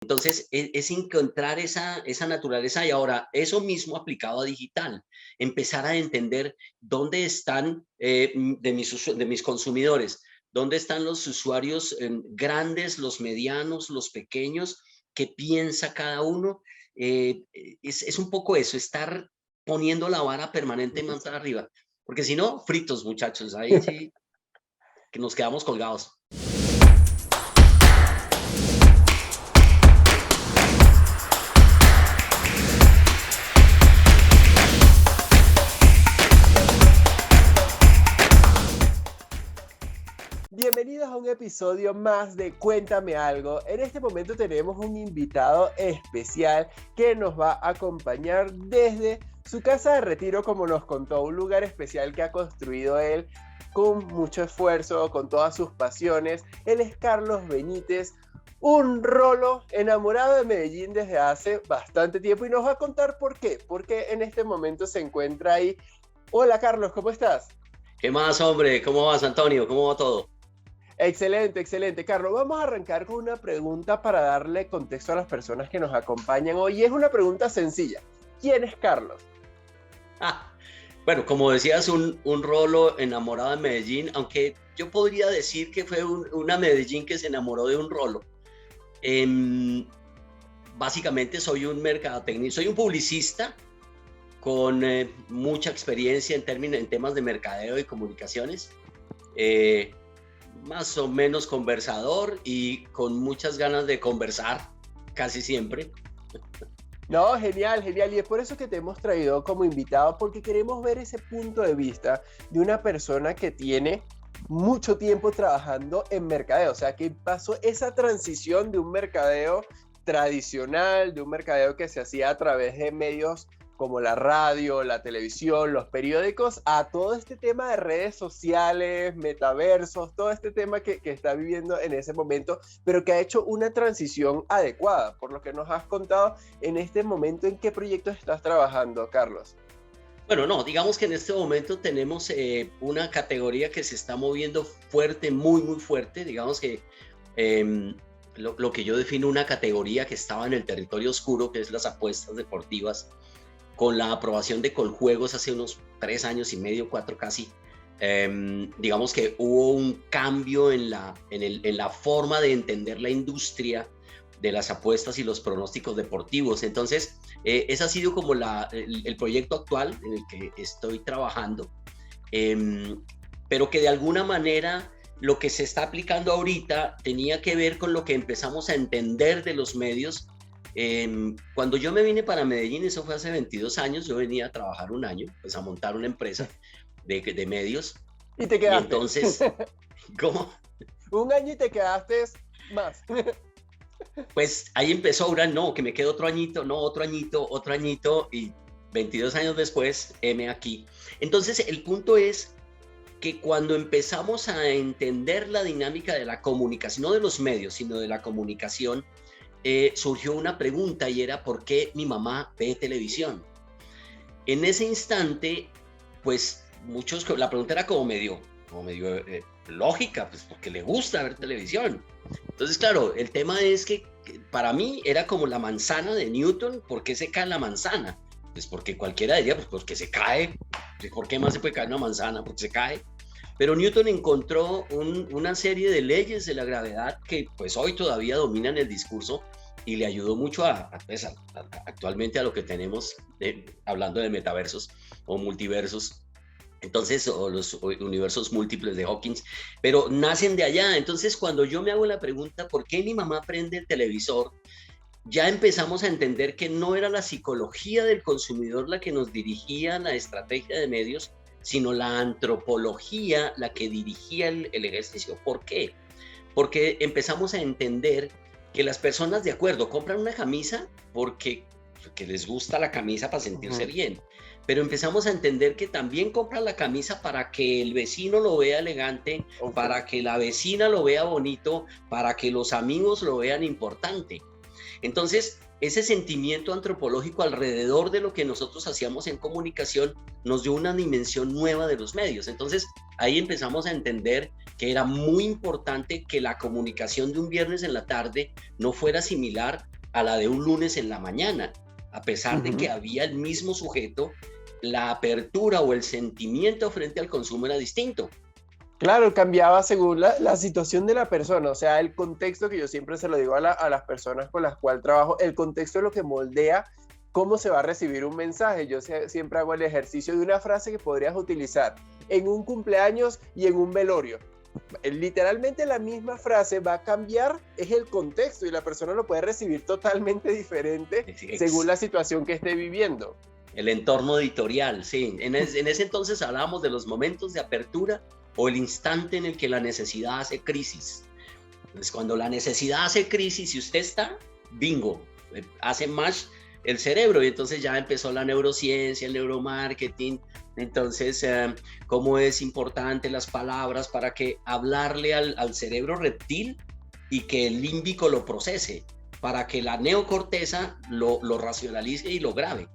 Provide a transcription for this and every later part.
Entonces, es encontrar esa naturaleza y ahora eso mismo aplicado a digital, empezar a entender dónde están de mis consumidores, dónde están los usuarios grandes, los medianos, los pequeños, qué piensa cada uno. Es un poco eso, estar poniendo la vara permanentemente arriba, porque si no, fritos muchachos, ahí sí que nos quedamos colgados. Bienvenidos a un episodio más de Cuéntame Algo. En este momento tenemos un invitado especial que nos va a acompañar desde su casa de retiro, como nos contó, un lugar especial que ha construido él con mucho esfuerzo, con todas sus pasiones. Él es Carlos Benítez, un rolo enamorado de Medellín desde hace bastante tiempo y nos va a contar por qué, porque en este momento se encuentra ahí. Hola Carlos, ¿cómo estás? ¿Qué más, hombre? ¿Cómo vas, Antonio? ¿Cómo va todo? Excelente, excelente. Carlos, vamos a arrancar con una pregunta para darle contexto a las personas que nos acompañan hoy. Es una pregunta sencilla. ¿Quién es Carlos? Ah, bueno, como decías, un rolo enamorado de Medellín, aunque yo podría decir que fue una Medellín que se enamoró de un rolo. Em, Básicamente soy un mercadotécnico, soy un publicista con mucha experiencia en temas de mercadeo y comunicaciones. Más o menos conversador y con muchas ganas de conversar, casi siempre. No, genial, genial. Y es por eso que te hemos traído como invitado, porque queremos ver ese punto de vista de una persona que tiene mucho tiempo trabajando en mercadeo. O sea, que pasó esa transición de un mercadeo tradicional, de un mercadeo que se hacía a través de medios como la radio, la televisión, los periódicos, a todo este tema de redes sociales, metaversos, todo este tema que está viviendo en ese momento, pero que ha hecho una transición adecuada, por lo que nos has contado en este momento. ¿En qué proyectos estás trabajando, Carlos? Bueno, no, digamos que en este momento tenemos una categoría que se está moviendo fuerte, muy, muy fuerte. Digamos que lo que yo defino una categoría que estaba en el territorio oscuro, que es las apuestas deportivas, con la aprobación de Coljuegos hace unos 3 años y medio, 4 casi, digamos que hubo un cambio en la forma de entender la industria de las apuestas y los pronósticos deportivos. Entonces, ese ha sido como el proyecto actual en el que estoy trabajando, pero que de alguna manera lo que se está aplicando ahorita tenía que ver con lo que empezamos a entender de los medios. Cuando yo me vine para Medellín, eso fue hace 22 años, yo venía a trabajar un año, pues a montar una empresa de medios. Y te Y quedaste. entonces, ¿cómo? Un año y te quedaste más. Pues ahí empezó ahora, no, que me quedo otro añito, no, otro añito, y 22 años después, heme aquí. Entonces, el punto es que cuando empezamos a entender la dinámica de la comunicación, no de los medios, sino de la comunicación, surgió una pregunta y era: ¿por qué mi mamá ve televisión? En ese instante, pues la pregunta era como medio lógica, pues porque le gusta ver televisión. Entonces, claro, el tema es que para mí era como la manzana de Newton. ¿Por qué se cae la manzana? Pues porque cualquiera diría, pues porque se cae. ¿Por qué más se puede caer una manzana? Porque se cae. Pero Newton encontró una serie de leyes de la gravedad que pues hoy todavía dominan el discurso y le ayudó mucho actualmente a lo que tenemos hablando de metaversos o multiversos. Entonces, o los universos múltiples de Hawkins, pero nacen de allá. Entonces, cuando yo me hago la pregunta, ¿por qué mi mamá prende el televisor? Ya empezamos a entender que no era la psicología del consumidor la que nos dirigía la estrategia de medios, sino la antropología la que dirigía el ejercicio. ¿Por qué? Porque empezamos a entender que las personas, de acuerdo, compran una camisa porque les gusta la camisa para sentirse bien, pero empezamos a entender que también compran la camisa para que el vecino lo vea elegante, para que la vecina lo vea bonito, para que los amigos lo vean importante. Entonces, ese sentimiento antropológico alrededor de lo que nosotros hacíamos en comunicación nos dio una dimensión nueva de los medios. Entonces, ahí empezamos a entender que era muy importante que la comunicación de un viernes en la tarde no fuera similar a la de un lunes en la mañana, a pesar de que había el mismo sujeto, la apertura o el sentimiento frente al consumo era distinto. Claro, cambiaba según la situación de la persona, o sea, el contexto, que yo siempre se lo digo a las personas con las cuales trabajo, el contexto es lo que moldea cómo se va a recibir un mensaje. Yo siempre hago el ejercicio de una frase que podrías utilizar en un cumpleaños y en un velorio. Literalmente la misma frase va a cambiar, es el contexto, y la persona lo puede recibir totalmente diferente según la situación que esté viviendo. El entorno editorial, sí. En ese entonces hablábamos de los momentos de apertura o el instante en el que la necesidad hace crisis. Entonces, cuando la necesidad hace crisis y usted está, bingo, hace más el cerebro, y entonces ya empezó la neurociencia, el neuromarketing. Entonces, cómo es importante las palabras para que hablarle al cerebro reptil y que el límbico lo procese, para que la neocorteza lo racionalice y lo grabe.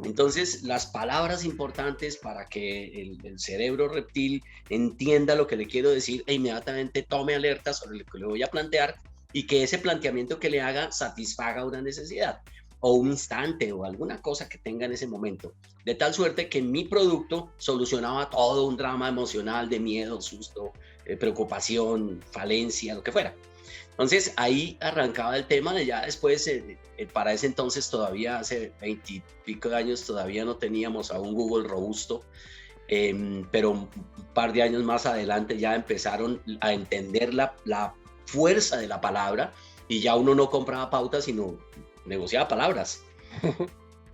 Entonces, las palabras importantes para que el cerebro reptil entienda lo que le quiero decir e inmediatamente tome alerta sobre lo que le voy a plantear, y que ese planteamiento que le haga satisfaga una necesidad o un instante o alguna cosa que tenga en ese momento, de tal suerte que mi producto solucionaba todo un drama emocional de miedo, susto, preocupación, falencia, lo que fuera. Entonces ahí arrancaba el tema de ya después, para ese entonces todavía, hace 20 y pico de años, todavía no teníamos a un Google robusto, pero un par de años más adelante ya empezaron a entender la fuerza de la palabra, y ya uno no compraba pautas, sino negociaba palabras.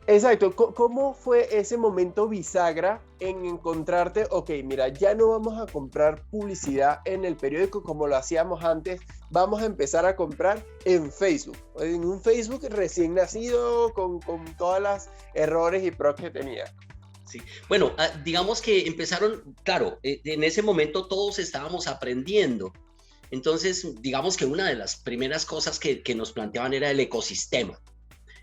Exacto. ¿Cómo fue ese momento bisagra en encontrarte, ok, mira, ya no vamos a comprar publicidad en el periódico como lo hacíamos antes, vamos a empezar a comprar en Facebook, en un Facebook recién nacido con todos los errores y pros que tenía? Sí. Bueno, digamos que empezaron, claro, en ese momento todos estábamos aprendiendo. Entonces, digamos que una de las primeras cosas que nos planteaban era el ecosistema.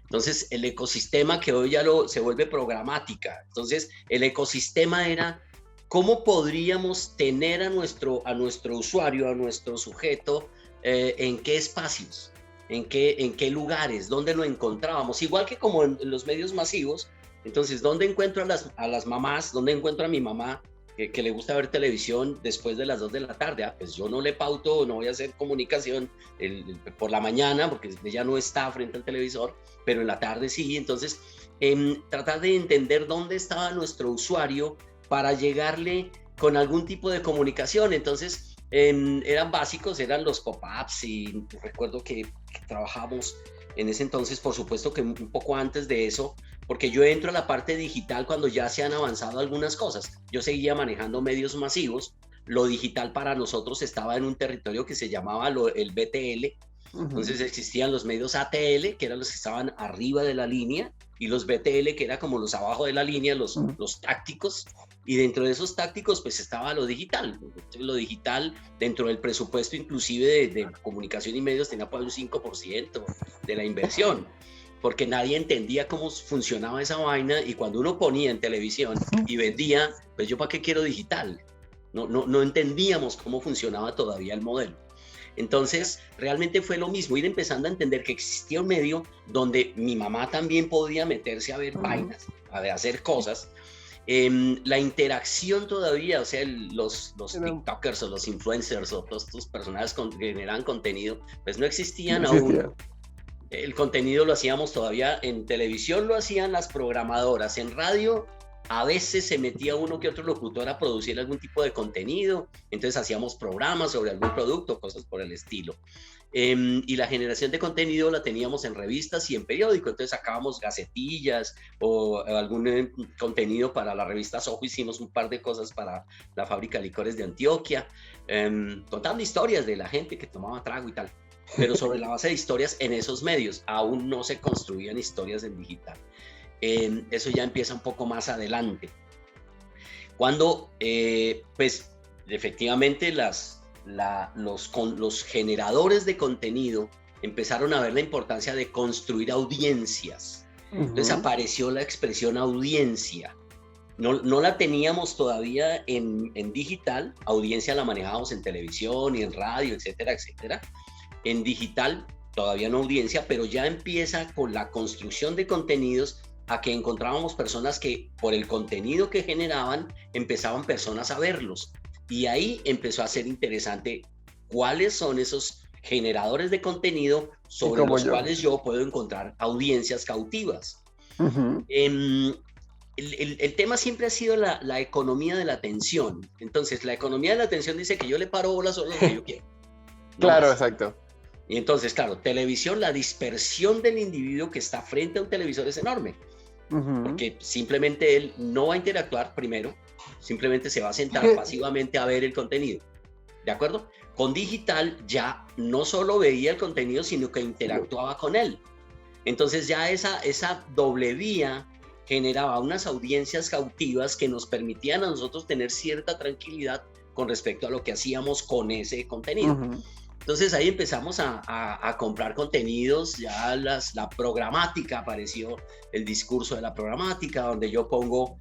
Entonces, el ecosistema, que hoy ya se vuelve programática. Entonces, el ecosistema era cómo podríamos tener a nuestro usuario, a nuestro sujeto, en qué espacios, en qué lugares, dónde lo encontrábamos. Igual que como en los medios masivos. Entonces, ¿dónde encuentro a las mamás? ¿Dónde encuentro a mi mamá que le gusta ver televisión después de las 2 de la tarde? Pues yo no le pauto, no voy a hacer comunicación por la mañana, porque ella no está frente al televisor, pero en la tarde sí. Entonces, tratar de entender dónde estaba nuestro usuario para llegarle con algún tipo de comunicación. Entonces, eran básicos, eran los pop-ups, y recuerdo que trabajamos en ese entonces, por supuesto que un poco antes de eso, porque yo entro a la parte digital cuando ya se han avanzado algunas cosas. Yo seguía manejando medios masivos. Lo digital para nosotros estaba en un territorio que se llamaba el BTL. Entonces existían los medios ATL, que eran los que estaban arriba de la línea, y los BTL, que eran como los abajo de la línea, los tácticos. Y dentro de esos tácticos pues estaba lo digital. Entonces, lo digital, dentro del presupuesto inclusive de comunicación y medios, tenía pues un 5% de la inversión, porque nadie entendía cómo funcionaba esa vaina. Y cuando uno ponía en televisión y vendía, pues yo ¿para qué quiero digital? No entendíamos cómo funcionaba todavía el modelo. Entonces, realmente fue lo mismo, ir empezando a entender que existía un medio donde mi mamá también podía meterse a ver vainas, a hacer cosas. La interacción todavía, o sea, los TikTokers o los influencers o todos estos personajes que generan contenido, pues no existían aún. El contenido lo hacíamos todavía en televisión, lo hacían las programadoras, en radio a veces se metía uno que otro locutor a producir algún tipo de contenido, entonces hacíamos programas sobre algún producto, cosas por el estilo. Y la generación de contenido la teníamos en revistas y en periódico, entonces sacábamos gacetillas o algún contenido para la revista Soho. Hicimos un par de cosas para la fábrica de licores de Antioquia, contando historias de la gente que tomaba trago y tal, pero sobre la base de historias en esos medios. Aún no se construían historias en digital. Eso ya empieza un poco más adelante, cuando pues efectivamente los generadores de contenido empezaron a ver la importancia de construir audiencias. Entonces apareció la expresión audiencia. No la teníamos todavía en digital. Audiencia la manejábamos en televisión y en radio, etcétera, etcétera. En digital todavía no audiencia, pero ya empieza con la construcción de contenidos a que encontrábamos personas que por el contenido que generaban empezaban personas a verlos. Y ahí empezó a ser interesante cuáles son esos generadores de contenido sobre los cuales yo puedo encontrar audiencias cautivas. Uh-huh. El tema siempre ha sido la economía de la atención. Entonces, la economía de la atención dice que yo le paro bolas solo lo que yo quiero. No claro, más. exacto. Y entonces, claro, televisión, la dispersión del individuo que está frente a un televisor es enorme. Uh-huh. Porque simplemente él no va a interactuar primero, simplemente se va a sentar pasivamente a ver el contenido. ¿De acuerdo? Con digital ya no solo veía el contenido, sino que interactuaba con él. Entonces ya esa doble vía generaba unas audiencias cautivas que nos permitían a nosotros tener cierta tranquilidad con respecto a lo que hacíamos con ese contenido. Uh-huh. Entonces ahí empezamos a comprar contenidos, ya la programática apareció, el discurso de la programática, donde yo pongo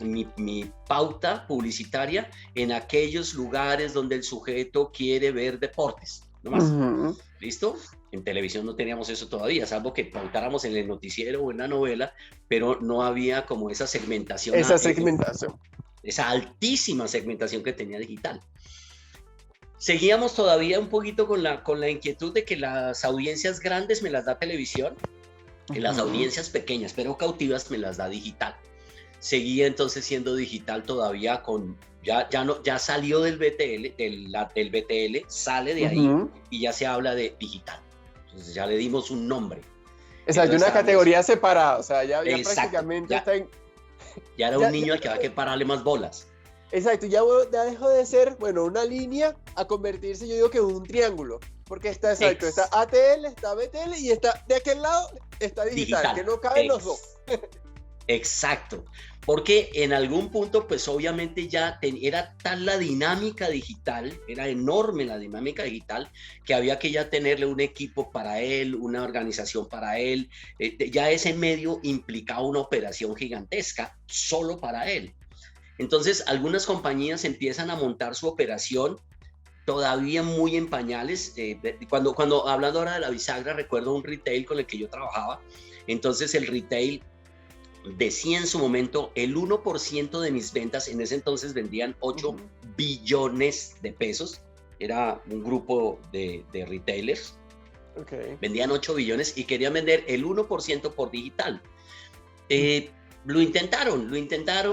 mi pauta publicitaria en aquellos lugares donde el sujeto quiere ver deportes, ¿no más? Uh-huh. ¿Listo? En televisión no teníamos eso todavía, salvo que pautáramos en el noticiero o en la novela, pero no había como esa segmentación. Esa altísima segmentación que tenía digital. Seguíamos todavía un poquito con la inquietud de que las audiencias grandes me las da televisión, y las audiencias pequeñas pero cautivas me las da digital. Seguía entonces siendo digital todavía ya salió del BTL, del BTL, sale de ahí y ya se habla de digital. Entonces ya le dimos un nombre. Exacto, una categoría separada, o sea, ya prácticamente está en... Ya era un niño al que había que pararle más bolas. Exacto, ya dejó de ser, una línea a convertirse, yo digo que en un triángulo, porque está exacto, está ATL, está BTL y está de aquel lado está digital. Que no caben los dos. Exacto, porque en algún punto pues obviamente ya era tal la dinámica digital, era enorme la dinámica digital, que había que ya tenerle un equipo para él, una organización para él, ya ese medio implicaba una operación gigantesca solo para él. Entonces, algunas compañías empiezan a montar su operación todavía muy en pañales. Cuando hablando ahora de la bisagra, recuerdo un retail con el que yo trabajaba. Entonces, el retail decía en su momento, el 1% de mis ventas, en ese entonces vendían 8 billones de pesos. Era un grupo de retailers. Okay. Vendían 8 billones y querían vender el 1% por digital. Lo intentaron,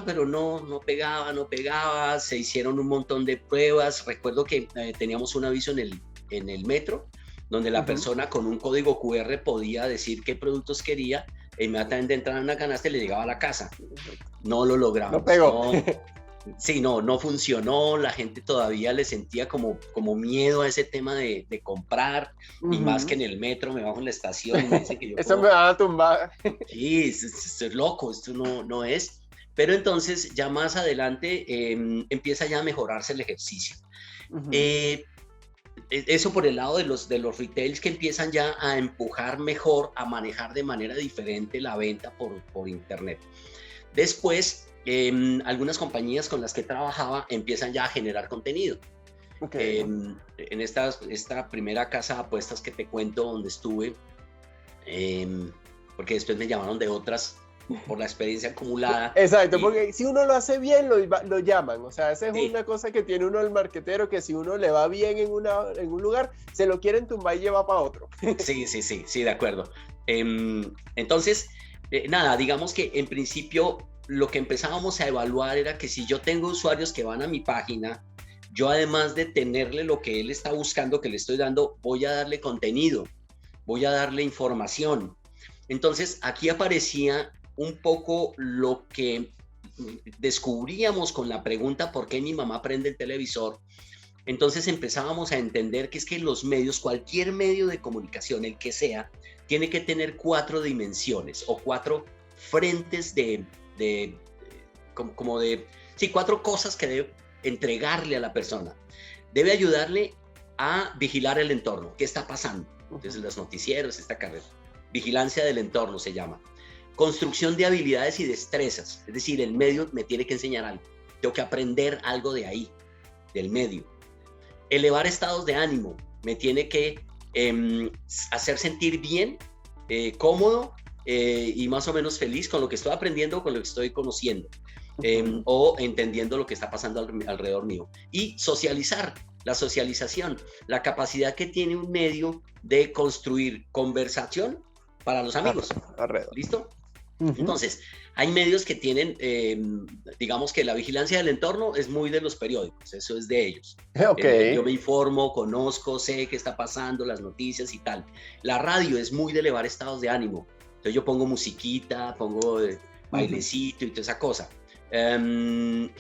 pero no pegaba, se hicieron un montón de pruebas. Recuerdo que teníamos un aviso en el metro, donde la persona con un código QR podía decir qué productos quería, e inmediatamente entraba en una canasta y le llegaba a la casa. No lo logramos. No pegó. No funcionó, la gente todavía le sentía como miedo a ese tema de comprar, y más que en el metro me bajo en la estación y me dicen que yo eso me va a tumbar. Sí, esto es loco, esto no es. Pero entonces ya más adelante empieza ya a mejorarse el ejercicio. Eso por el lado de los retails que empiezan ya a empujar mejor, a manejar de manera diferente la venta por internet. Después, algunas compañías con las que trabajaba empiezan ya a generar contenido. Okay. En esta primera casa de apuestas que te cuento donde estuve, porque después me llamaron de otras por la experiencia acumulada. Exacto, porque si uno lo hace bien, lo llaman. O sea, esa es una cosa que tiene uno el marquetero, que si uno le va bien en un lugar, se lo quieren tumbar y lleva para otro. Sí, de acuerdo. Entonces, nada, digamos que en principio lo que empezábamos a evaluar era que si yo tengo usuarios que van a mi página, yo además de tenerle lo que él está buscando, que le estoy dando, voy a darle contenido, voy a darle información. Entonces, aquí aparecía un poco lo que descubríamos con la pregunta ¿por qué mi mamá prende el televisor? Entonces empezábamos a entender que es que los medios, cualquier medio de comunicación, el que sea, tiene que tener 4 dimensiones o 4 frentes sí, 4 cosas que debe entregarle a la persona. Debe ayudarle a vigilar el entorno, qué está pasando. Entonces los noticieros, esta carrera, vigilancia del entorno se llama. Construcción de habilidades y destrezas, es decir, el medio me tiene que enseñar algo, tengo que aprender algo de ahí, del medio. Elevar estados de ánimo, me tiene que hacer sentir bien, cómodo y más o menos feliz con lo que estoy aprendiendo, con lo que estoy conociendo. O entendiendo lo que está pasando alrededor mío. Y socializar, la socialización, la capacidad que tiene un medio de construir conversación para los amigos. ¿Listo? Entonces, hay medios que tienen, digamos que la vigilancia del entorno es muy de los periódicos, eso es de ellos. Yo me informo, conozco, sé qué está pasando, las noticias y tal. La radio es muy de elevar estados de ánimo. Entonces yo pongo musiquita, pongo bailecito y toda esa cosa.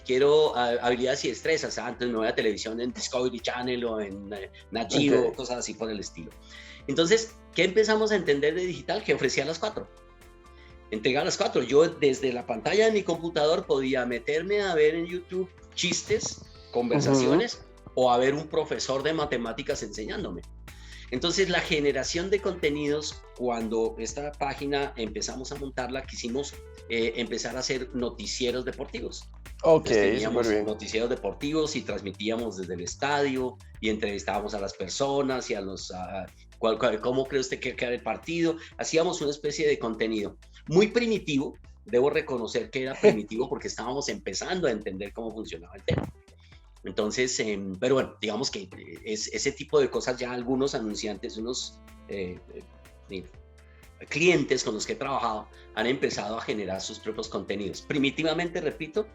Quiero habilidades y destrezas, antes me voy a televisión en Discovery Channel o en Nat Geo, cosas así por el estilo. Entonces, ¿qué empezamos a entender de digital? Que ofrecía las 4. Entregaba las 4. Yo desde la pantalla de mi computador podía meterme a ver en YouTube chistes, conversaciones o a ver un profesor de matemáticas enseñándome. Entonces, la generación de contenidos, cuando esta página empezamos a montarla, quisimos empezar a hacer noticieros deportivos. Teníamos noticieros deportivos y transmitíamos desde el estadio y entrevistábamos a las personas y a los... ¿Cómo cree usted que era el partido? Hacíamos una especie de contenido muy primitivo. Debo reconocer que era primitivo porque estábamos empezando a entender cómo funcionaba el tema. Entonces, pero bueno, digamos que ese tipo de cosas ya algunos anunciantes, unos clientes con los que he trabajado han empezado a generar sus propios contenidos. Primitivamente, repito,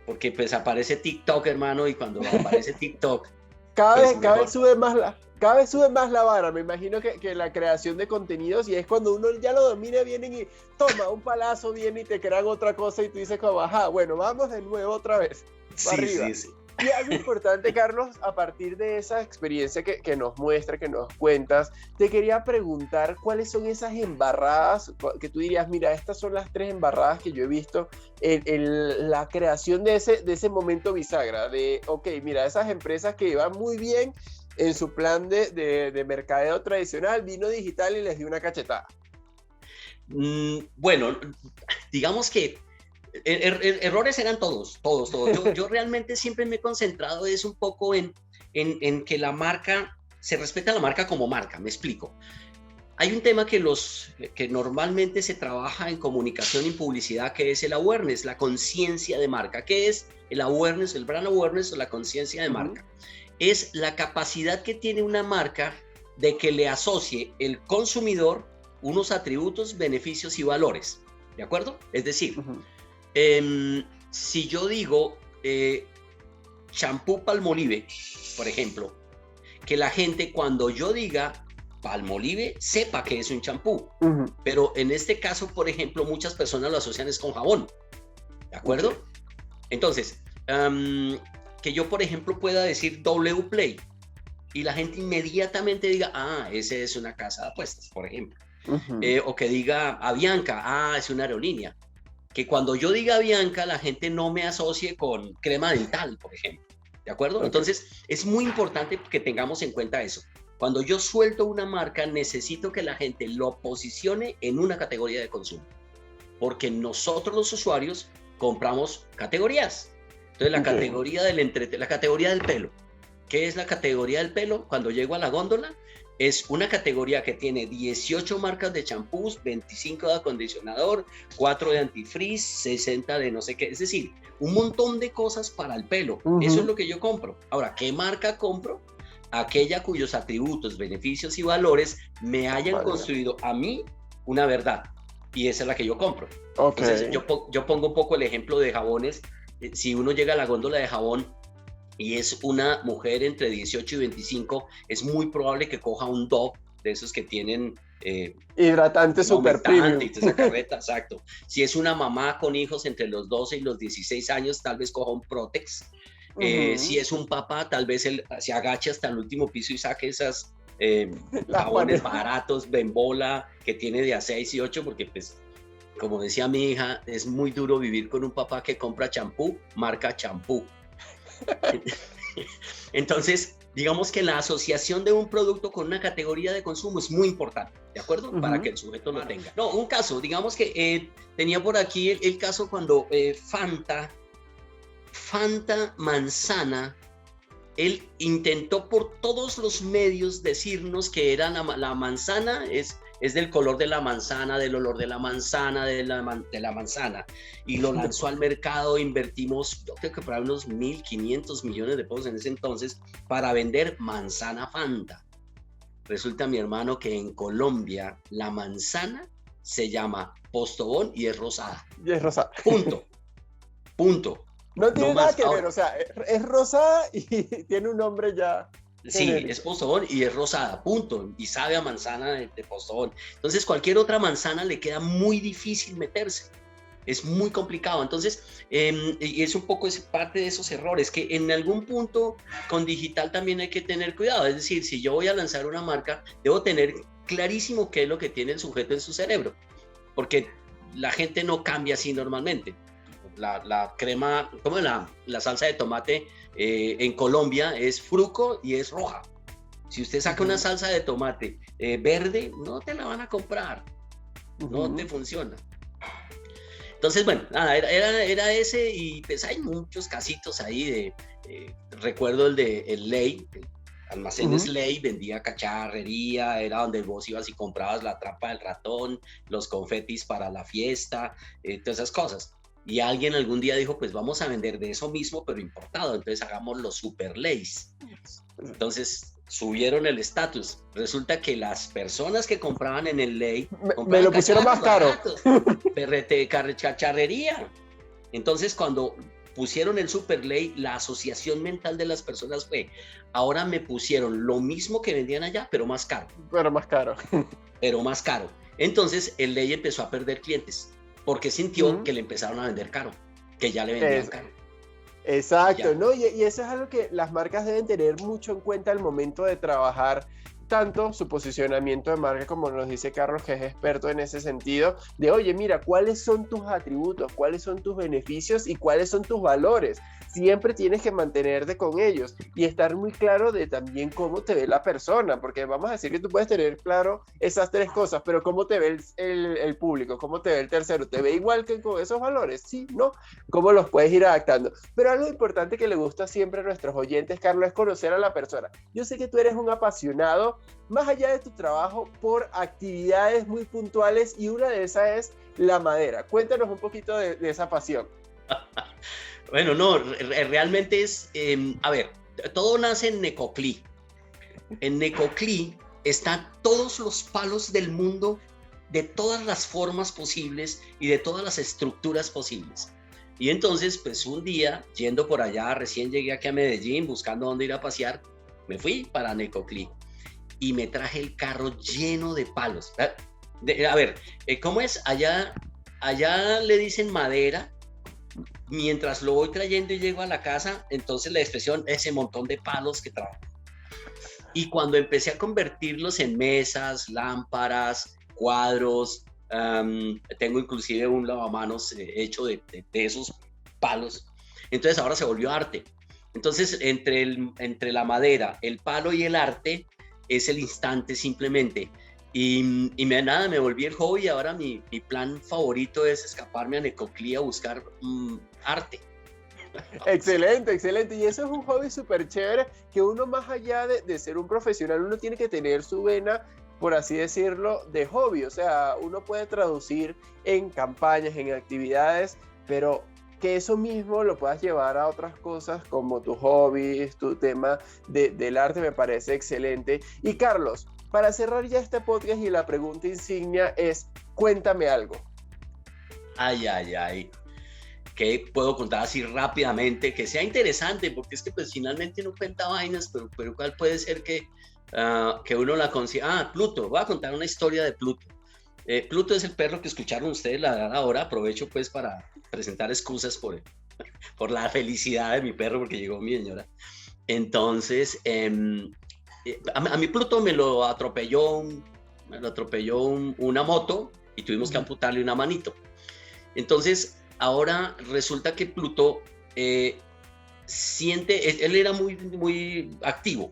porque pues aparece TikTok, hermano, y cuando aparece TikTok... Cada vez sube más la vara, me imagino que la creación de contenidos, y es cuando uno ya lo domina, vienen y toma un palazo, viene y te crean otra cosa y tú dices como, ajá, bueno, vamos de nuevo otra vez. Sí. Y algo importante, Carlos, a partir de esa experiencia que nos muestra, que nos cuentas, te quería preguntar cuáles son esas embarradas que tú dirías, mira, estas son las 3 embarradas que yo he visto en la creación de ese momento bisagra, de, ok, mira, esas empresas que iban muy bien en su plan de mercadeo tradicional, vino digital y les dio una cachetada. Bueno, digamos que errores eran todos. Yo realmente siempre me he concentrado es un poco en que la marca, se respeta la marca como marca, me explico. Hay un tema que normalmente se trabaja en comunicación y publicidad, que es el awareness, la conciencia de marca. ¿Qué es el awareness, el brand awareness o la conciencia de marca? Es la capacidad que tiene una marca de que le asocie el consumidor unos atributos, beneficios y valores, ¿de acuerdo? Es decir, si yo digo champú Palmolive, por ejemplo, que la gente cuando yo diga Palmolive sepa que es un champú, pero en este caso, por ejemplo, muchas personas lo asocian es con jabón, ¿de acuerdo? Entonces, que yo, por ejemplo, pueda decir Wplay y la gente inmediatamente diga, ah, ese es una casa de apuestas, por ejemplo, o que diga Avianca, es una aerolínea. Que cuando yo diga Bianca, la gente no me asocie con crema dental, por ejemplo, ¿de acuerdo? Entonces, es muy importante que tengamos en cuenta eso. Cuando yo suelto una marca, necesito que la gente lo posicione en una categoría de consumo, porque nosotros los usuarios compramos categorías. Entonces, la categoría la categoría del pelo. ¿Qué es la categoría del pelo? Cuando llego a la góndola, es una categoría que tiene 18 marcas de champús, 25 de acondicionador, 4 de antifreeze, 60 de no sé qué. Es decir, un montón de cosas para el pelo. Eso es lo que yo compro. Ahora, ¿qué marca compro? Aquella cuyos atributos, beneficios y valores me hayan construido a mí una verdad. Y esa es la que yo compro. Entonces, yo pongo un poco el ejemplo de jabones. Si uno llega a la góndola de jabón y es una mujer entre 18 y 25, es muy probable que coja un Dove de esos que tienen hidratante super premium. Esa carreta, exacto. Si es una mamá con hijos entre los 12 y los 16 años, tal vez coja un Protex. Si es un papá, tal vez él se agache hasta el último piso y saque esas jabones baratos, Bembola, que tiene de a 6 y 8, porque pues, como decía mi hija, es muy duro vivir con un papá que compra champú, marca champú. Entonces, digamos que la asociación de un producto con una categoría de consumo es muy importante, ¿de acuerdo? Para que el sujeto lo tenga. No, un caso, digamos que tenía por aquí el caso cuando Fanta manzana él intentó por todos los medios decirnos que era la manzana, es del color de la manzana, del olor de la manzana, de la manzana. Y lo lanzó al mercado, invertimos, yo creo que para unos 1.500 millones de pesos en ese entonces, para vender manzana Fanta. Resulta, mi hermano, que en Colombia la manzana se llama Postobón y es rosada. Y es rosada. Punto. No tiene nada más. que ver, o sea, es rosada y tiene un nombre ya. Sí, es Postobón y es rosada, punto. Y sabe a manzana de Postobón. Entonces, cualquier otra manzana le queda muy difícil meterse. Es muy complicado. Entonces, y es un poco parte de esos errores que en algún punto con digital también hay que tener cuidado. Es decir, si yo voy a lanzar una marca, debo tener clarísimo qué es lo que tiene el sujeto en su cerebro. Porque la gente no cambia así normalmente. La crema, como la salsa de tomate en Colombia es fruco y es roja. Si usted saca una salsa de tomate verde, no te la van a comprar, no te funciona. Entonces, bueno, nada, era ese, y pues hay muchos casitos ahí recuerdo el Ley, Almacenes Ley, vendía cacharrería, era donde vos ibas y comprabas la trampa del ratón, los confetis para la fiesta, todas esas cosas. Y alguien algún día dijo, pues vamos a vender de eso mismo, pero importado, entonces hagamos los Super Lays. Entonces subieron el estatus. Resulta que las personas que compraban en el Ley me lo pusieron más caro. Cacharrería. Entonces cuando pusieron el Super Ley, la asociación mental de las personas fue, ahora me pusieron lo mismo que vendían allá, pero más caro. Pero más caro. Entonces el Ley empezó a perder clientes, porque sintió que le empezaron a vender caro, que ya le vendían caro. Exacto, ¿no? Y eso es algo que las marcas deben tener mucho en cuenta al momento de trabajar tanto su posicionamiento de marca, como nos dice Carlos, que es experto en ese sentido, de oye, mira, ¿cuáles son tus atributos? ¿Cuáles son tus beneficios? ¿Y cuáles son tus valores? Siempre tienes que mantenerte con ellos y estar muy claro de también cómo te ve la persona, porque vamos a decir que tú puedes tener claro esas tres cosas, pero ¿cómo te ve el público? ¿Cómo te ve el tercero? ¿Te ve igual que con esos valores? Sí, ¿no? ¿Cómo los puedes ir adaptando? Pero algo importante que le gusta siempre a nuestros oyentes, Carlos, es conocer a la persona. Yo sé que tú eres un apasionado, más allá de tu trabajo, por actividades muy puntuales, y una de esas es la madera. Cuéntanos un poquito de esa pasión. Bueno, no, realmente es, a ver, todo nace en Necoclí. En Necoclí están todos los palos del mundo, de todas las formas posibles y de todas las estructuras posibles. Y entonces, pues un día, yendo por allá, recién llegué aquí a Medellín, buscando dónde ir a pasear, me fui para Necoclí y me traje el carro lleno de palos. A ver, ¿cómo es? Allá le dicen madera. Mientras lo voy trayendo y llego a la casa, entonces la expresión, ese montón de palos que trajo. Y cuando empecé a convertirlos en mesas, lámparas, cuadros, tengo inclusive un lavamanos hecho de esos palos, entonces ahora se volvió arte. Entonces entre la madera, el palo y el arte es el instante simplemente. Y me volví el hobby. Ahora mi plan favorito es escaparme a Necoclí a buscar arte. Excelente, excelente. Y eso es un hobby súper chévere, que uno, más allá de ser un profesional, uno tiene que tener su vena, por así decirlo, de hobby. O sea, uno puede traducir en campañas, en actividades, pero que eso mismo lo puedas llevar a otras cosas como tus hobbies, tu tema del arte, me parece excelente. Y Carlos, para cerrar ya este podcast, y la pregunta insignia es, cuéntame algo. Ay. ¿Qué puedo contar así rápidamente? Que sea interesante, porque es que pues finalmente uno cuenta vainas, pero ¿cuál puede ser que uno la consiga? Pluto. Voy a contar una historia de Pluto. Pluto es el perro que escucharon ustedes ladrar ahora. Aprovecho pues para presentar excusas por la felicidad de mi perro, porque llegó mi señora. Entonces, a mi Pluto me lo atropelló una moto y tuvimos que amputarle una manito. Entonces, ahora resulta que Pluto siente, él era muy, muy activo.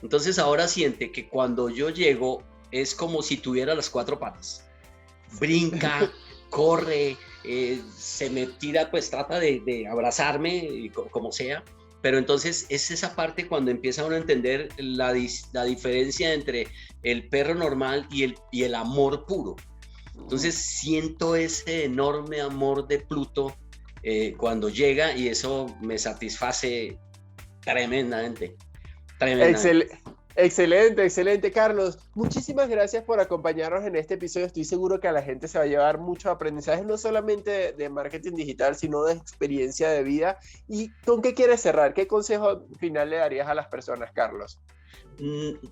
Entonces ahora siente que cuando yo llego es como si tuviera las cuatro patas. Brinca, corre, se me tira, pues trata de abrazarme, como sea, pero entonces es esa parte cuando empieza uno a entender la diferencia entre el perro normal y el amor puro. Entonces siento ese enorme amor de Pluto cuando llega, y eso me satisface tremendamente. Excelente, excelente, Carlos. Muchísimas gracias por acompañarnos en este episodio. Estoy seguro que a la gente se va a llevar mucho aprendizaje, no solamente de marketing digital, sino de experiencia de vida. ¿Y con qué quieres cerrar? ¿Qué consejo final le darías a las personas, Carlos?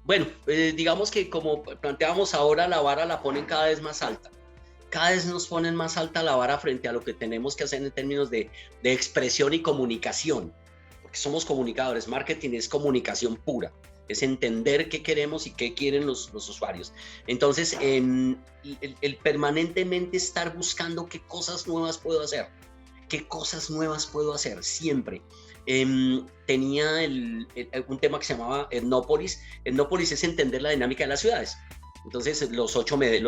Bueno, digamos que como planteábamos ahora, la vara la ponen cada vez más alta. Cada vez nos ponen más alta la vara frente a lo que tenemos que hacer en términos de expresión y comunicación, porque somos comunicadores. Marketing es comunicación pura, es entender qué queremos y qué quieren los usuarios. Entonces, el permanentemente estar buscando qué cosas nuevas puedo hacer, siempre. Tenía un tema que se llamaba Etnópolis. Etnópolis es entender la dinámica de las ciudades. Entonces, los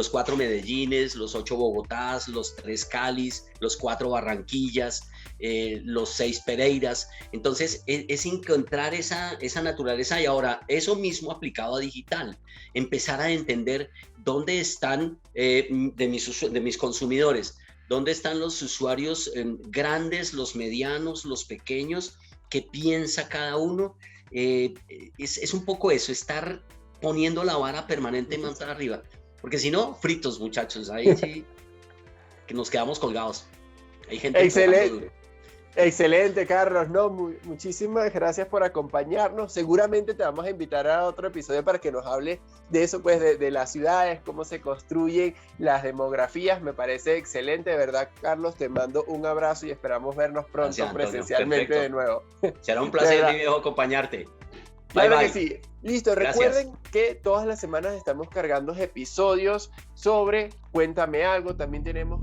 4 Medellines, los 8 Bogotás, los 3 Calis, los 4 Barranquillas, los 6 Pereiras. Entonces, es encontrar esa naturaleza, y ahora eso mismo aplicado a digital. Empezar a entender dónde están de mis consumidores, dónde están los usuarios grandes, los medianos, los pequeños, qué piensa cada uno. Es un poco eso, estar poniendo la vara permanentemente arriba, porque si no, fritos, muchachos, ahí sí que nos quedamos colgados. Hay gente Excelente, Carlos. No, muchísimas gracias por acompañarnos. Seguramente te vamos a invitar a otro episodio para que nos hable de eso, pues de las ciudades, cómo se construyen las demografías. Me parece excelente, de verdad, Carlos. Te mando un abrazo y esperamos vernos pronto. Gracias, Antonio, presencialmente. Perfecto. De nuevo. Será un placer, mi viejo, acompañarte. Claro que sí. Listo, recuerden que todas las semanas estamos cargando episodios sobre Cuéntame Algo. También tenemos